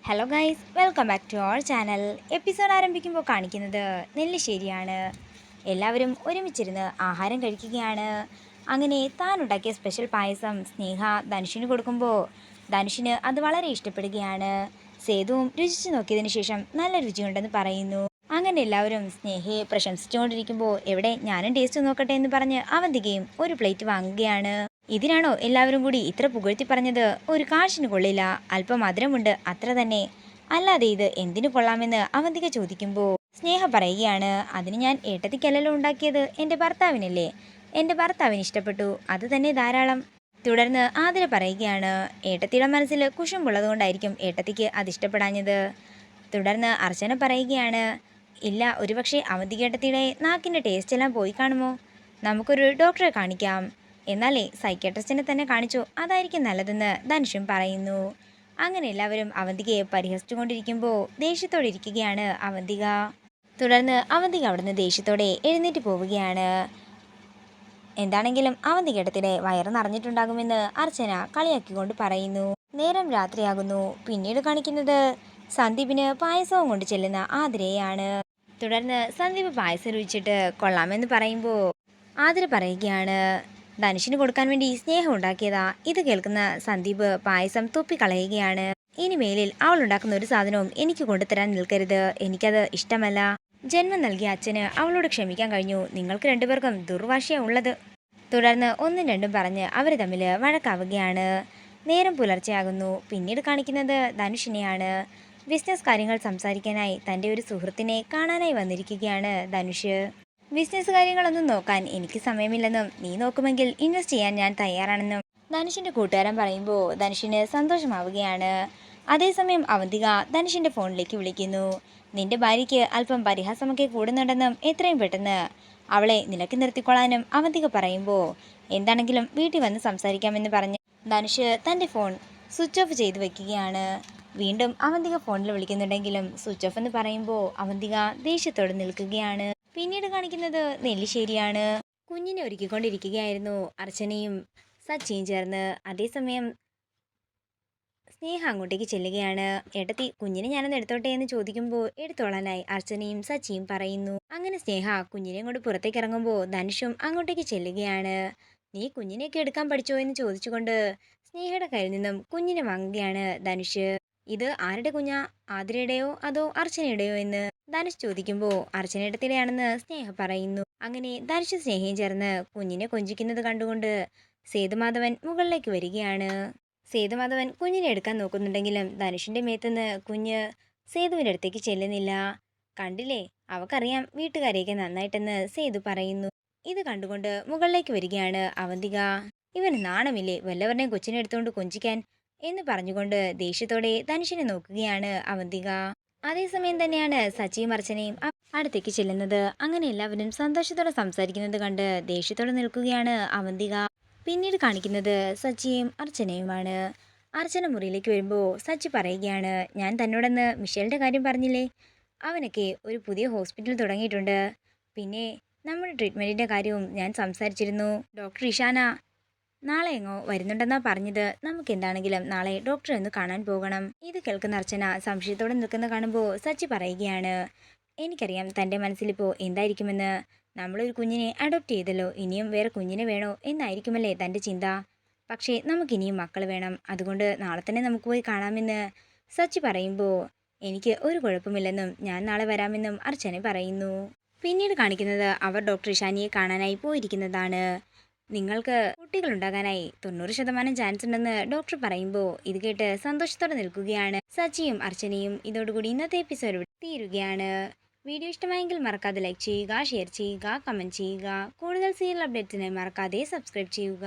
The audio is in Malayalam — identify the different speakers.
Speaker 1: Hello guys, welcome back to our channel. Episode ആരംഭിക്കുമ്പോൾ കാണിക്കുന്നത് നെല്ലിശ്ശേരിയാണ്. എല്ലാവരും ഒരുമിച്ചിരുന്ന് ആഹാരം കഴിക്കുകയാണ്. അങ്ങനെ താൻ ഉണ്ടാക്കിയ സ്പെഷ്യൽ പായസം സ്നേഹ ധനുഷിന് കൊടുക്കുമ്പോൾ ധനുഷിന് അത് വളരെ ഇഷ്ടപ്പെടുകയാണ്. സേതുവും രുചിച്ചു നോക്കിയതിനു ശേഷം നല്ല രുചിയുണ്ടെന്ന് പറയുന്നു. അങ്ങനെ എല്ലാവരും സ്നേഹയെ പ്രശംസിച്ചുകൊണ്ടിരിക്കുമ്പോൾ എവിടെ ഞാനും ടേസ്റ്റ് നോക്കട്ടെ എന്ന് പറഞ്ഞ് അവന്തികയും ഒരു പ്ലേറ്റ് വാങ്ങുകയാണ്. ഇതിനാണോ എല്ലാവരും കൂടി ഇത്ര പുകഴ്ത്തി പറഞ്ഞത്? ഒരു കാശിന് കൊള്ളില്ല, അല്പം മധുരമുണ്ട്, അത്ര തന്നെ. അല്ലാതെ ഇത് എന്തിനു കൊള്ളാമെന്ന് അവന്തിക ചോദിക്കുമ്പോൾ സ്നേഹ പറയുകയാണ്, അതിന് ഞാൻ ഏട്ടത്തിക്കല്ലല്ലോ ഉണ്ടാക്കിയത്, എൻ്റെ ഭർത്താവിനല്ലേ. എൻ്റെ ഭർത്താവിന് ഇഷ്ടപ്പെട്ടു, അത് തന്നെ ധാരാളം. തുടർന്ന് ആതിര പറയുകയാണ്, ഏട്ടത്തിയുടെ മനസ്സിൽ കുശുമ്പുള്ളത് കൊണ്ടായിരിക്കും ഏട്ടത്തിക്ക് അതിഷ്ടപ്പെടാഞ്ഞത്. തുടർന്ന് അർച്ചന പറയുകയാണ്, ഇല്ല, ഒരുപക്ഷെ അവന്തിക ഏട്ടത്തിയുടെ നാക്കിൻ്റെ ടേസ്റ്റ് എല്ലാം പോയി കാണുമോ? നമുക്കൊരു ഡോക്ടറെ കാണിക്കാം. എന്നാലേ സൈക്യാട്രിസ്റ്റിനെ തന്നെ കാണിച്ചു, അതായിരിക്കും നല്ലതെന്ന് ധനുഷും പറയുന്നു. അങ്ങനെ എല്ലാവരും അവന്തികയെ പരിഹസിച്ചുകൊണ്ടിരിക്കുമ്പോൾ ദേഷ്യത്തോടെ ഇരിക്കുകയാണ് അവന്തിക. തുടർന്ന് അവന്തിക അവിടുന്ന് ദേഷ്യത്തോടെ എഴുന്നേറ്റ് പോവുകയാണ്. എന്താണെങ്കിലും അവന്തികേട്ടത്തിലെ വയറ് നിറഞ്ഞിട്ടുണ്ടാകുമെന്ന് അർച്ചന കളിയാക്കിക്കൊണ്ട് പറയുന്നു. നേരം രാത്രിയാകുന്നു. പിന്നീട് കാണിക്കുന്നത് സന്ദീപിന് പായസവും കൊണ്ട് ചെല്ലുന്ന ആതിരയാണ്. തുടർന്ന് സന്ദീപ് പായസം രുചിച്ചിട്ട് കൊള്ളാമെന്ന് പറയുമ്പോൾ ആതിര പറയുകയാണ്, ധനുഷിന് കൊടുക്കാൻ വേണ്ടി സ്നേഹം ഉണ്ടാക്കിയതാ. ഇത് കേൾക്കുന്ന സന്ദീപ് പായസം തുപ്പിക്കളയുകയാണ്. ഇനി മേലിൽ അവൾ ഉണ്ടാക്കുന്ന ഒരു സാധനവും എനിക്ക് കൊണ്ടുതരാൻ നിൽക്കരുത്, എനിക്കത് ഇഷ്ടമല്ല. ജന്മം നൽകിയ അച്ഛന് അവളോട് ക്ഷമിക്കാൻ കഴിഞ്ഞു, നിങ്ങൾക്ക് രണ്ടുപേർക്കും ദുർവാശിയാ ഉള്ളത്. തുടർന്ന് ഒന്നും രണ്ടും പറഞ്ഞ് അവർ തമ്മിൽ വഴക്കാവുകയാണ്. നേരം പുലർച്ചെയാകുന്നു. പിന്നീട് കാണിക്കുന്നത് ധനുഷിനെയാണ്. ബിസിനസ് കാര്യങ്ങൾ സംസാരിക്കാനായി തൻ്റെ ഒരു സുഹൃത്തിനെ കാണാനായി വന്നിരിക്കുകയാണ് ധനുഷ്. ബിസിനസ് കാര്യങ്ങളൊന്നും നോക്കാൻ എനിക്ക് സമയമില്ലെന്നും നീ നോക്കുമെങ്കിൽ ഇൻവെസ്റ്റ് ചെയ്യാൻ ഞാൻ തയ്യാറാണെന്നും ധനുഷിന്റെ കൂട്ടുകാരൻ പറയുമ്പോൾ ധനുഷിന് സന്തോഷമാവുകയാണ്. അതേസമയം അവന്തിക ധനുഷിന്റെ ഫോണിലേക്ക് വിളിക്കുന്നു. നിന്റെ ഭാര്യയ്ക്ക് അല്പം പരിഹാസമൊക്കെ കൂടുന്നുണ്ടെന്നും എത്രയും പെട്ടെന്ന് അവളെ നിലക്ക് നിർത്തിക്കൊള്ളാനും അവന്തിക പറയുമ്പോൾ എന്താണെങ്കിലും വീട്ടിൽ വന്ന് സംസാരിക്കാമെന്ന് പറഞ്ഞ് ധനുഷ് തൻ്റെ ഫോൺ സ്വിച്ച് ഓഫ് ചെയ്ത് വെക്കുകയാണ്. വീണ്ടും അവന്തിക ഫോണിൽ വിളിക്കുന്നുണ്ടെങ്കിലും സ്വിച്ച് ഓഫ് എന്ന് പറയുമ്പോൾ അവന്തിക ദേഷ്യത്തോടെ നിൽക്കുകയാണ്. പിന്നീട് കാണിക്കുന്നത് നെല്ലിശ്ശേരിയാണ്. കുഞ്ഞിനെ ഒരുക്കിക്കൊണ്ടിരിക്കുകയായിരുന്നു അർച്ചനയും സച്ചിയും ചേർന്ന്. അതേസമയം സ്നേഹ അങ്ങോട്ടേക്ക് ചെല്ലുകയാണ്. ഏട്ടത്തി, കുഞ്ഞിനെ ഞാനൊന്ന് എടുത്തോട്ടെ എന്ന് ചോദിക്കുമ്പോൾ എടുത്തോളാനായി അർച്ചനയും സച്ചിയും പറയുന്നു. അങ്ങനെ സ്നേഹ കുഞ്ഞിനെ കൊണ്ട് പുറത്തേക്ക് ഇറങ്ങുമ്പോൾ ധനുഷും അങ്ങോട്ടേക്ക് ചെല്ലുകയാണ്. നീ കുഞ്ഞിനെയൊക്കെ എടുക്കാൻ പഠിച്ചോ എന്ന് ചോദിച്ചുകൊണ്ട് സ്നേഹയുടെ കയ്യിൽ നിന്നും കുഞ്ഞിനെ വാങ്ങുകയാണ് ധനുഷ്. ഇത് ആരുടെ കുഞ്ഞാ, ആതിരയുടെയോ അതോ അർച്ചനയുടെയോ എന്ന് ധനുഷ് ചോദിക്കുമ്പോൾ അർച്ചനയിടത്തിടെയാണെന്ന് സ്നേഹ പറയുന്നു. അങ്ങനെ ധനുഷ് സ്നേഹയും ചേർന്ന് കുഞ്ഞിനെ കൊഞ്ചിക്കുന്നത് കണ്ടുകൊണ്ട് സേതുമാധവൻ മുകളിലേക്ക് വരികയാണ്. സേതുമാധവൻ കുഞ്ഞിനെ എടുക്കാൻ നോക്കുന്നുണ്ടെങ്കിലും ധനുഷിന്റെ മേത്തുനിന്ന് കുഞ്ഞ് സേതുവിൻ്റെ അടുത്തേക്ക് ചെല്ലുന്നില്ല. കണ്ടില്ലേ, അവക്കറിയാം വീട്ടുകാരെയൊക്കെ നന്നായിട്ടെന്ന് സേതു പറയുന്നു. ഇത് കണ്ടുകൊണ്ട് മുകളിലേക്ക് വരികയാണ് അവന്തിക. ഇവന് നാണമില്ലേ വല്ലവരുടെയും കൊച്ചിനെ എടുത്തുകൊണ്ട് കൊഞ്ചിക്കാൻ എന്ന് പറഞ്ഞുകൊണ്ട് ദേഷ്യത്തോടെ ധനുഷിനെ നോക്കുകയാണ് അവന്തിക. അതേസമയം തന്നെയാണ് സച്ചിയും അർച്ചനയും അടുത്തേക്ക് ചെല്ലുന്നത്. അങ്ങനെ എല്ലാവരും സന്തോഷത്തോടെ സംസാരിക്കുന്നത് കണ്ട് ദേഷ്യത്തോടെ നിൽക്കുകയാണ് അവന്തിക. പിന്നീട് കാണിക്കുന്നത് സച്ചിയും അർച്ചനയുമാണ്. അർച്ചന മുറിയിലേക്ക് വരുമ്പോൾ സച്ചി പറയുകയാണ്, ഞാൻ തന്നോടന്ന് മിഷേലിൻ്റെ കാര്യം പറഞ്ഞില്ലേ, അവനൊക്കെ ഒരു പുതിയ ഹോസ്പിറ്റൽ തുടങ്ങിയിട്ടുണ്ട്. പിന്നെ നമ്മുടെ ട്രീറ്റ്മെൻറ്റിൻ്റെ കാര്യവും ഞാൻ സംസാരിച്ചിരുന്നു. ഡോക്ടർ ഇഷാന നാളെ എങ്ങോ വരുന്നുണ്ടെന്നാ പറഞ്ഞത്. നമുക്ക് എന്താണെങ്കിലും നാളെ ഡോക്ടറെ ഒന്ന് കാണാൻ പോകണം. ഇത് കേൾക്കുന്ന അർച്ചന സംശയത്തോടെ നിൽക്കുന്ന കാണുമ്പോൾ സച്ചി പറയുകയാണ്, എനിക്കറിയാം തൻ്റെ മനസ്സിലിപ്പോൾ എന്തായിരിക്കുമെന്ന്. നമ്മളൊരു കുഞ്ഞിനെ അഡോപ്റ്റ് ചെയ്തല്ലോ, ഇനിയും വേറെ കുഞ്ഞിനെ വേണോ എന്നായിരിക്കുമല്ലേ തൻ്റെ ചിന്ത. പക്ഷേ നമുക്കിനിയും മക്കൾ വേണം, അതുകൊണ്ട് നാളെ തന്നെ നമുക്ക് പോയി കാണാമെന്ന് സച്ചി പറയുമ്പോൾ എനിക്ക് ഒരു കുഴപ്പമില്ലെന്നും ഞാൻ നാളെ വരാമെന്നും അർച്ചന പറയുന്നു. പിന്നീട് കാണിക്കുന്നത് അവർ ഡോക്ടർ ഇഷാനിയെ കാണാനായി പോയിരിക്കുന്നതാണ്. നിങ്ങൾക്ക് കുട്ടികളുണ്ടാകാനായി 90% ചാൻസ് ഉണ്ടെന്ന് ഡോക്ടർ പറയുമ്പോൾ ഇത് കേട്ട് സന്തോഷത്തോടെ നിൽക്കുകയാണ് സച്ചിയും അർച്ചനയും. ഇതോടുകൂടി ഇന്നത്തെ എപ്പിസോഡ് തീരുകയാണ്. വീഡിയോ ഇഷ്ടമായെങ്കിൽ മറക്കാതെ ലൈക്ക് ചെയ്യുക, ഷെയർ ചെയ്യുക, കമൻറ്റ് ചെയ്യുക. കൂടുതൽ സീരിയൽ അപ്ഡേറ്റ്സിനായി മറക്കാതെ സബ്സ്ക്രൈബ് ചെയ്യുക.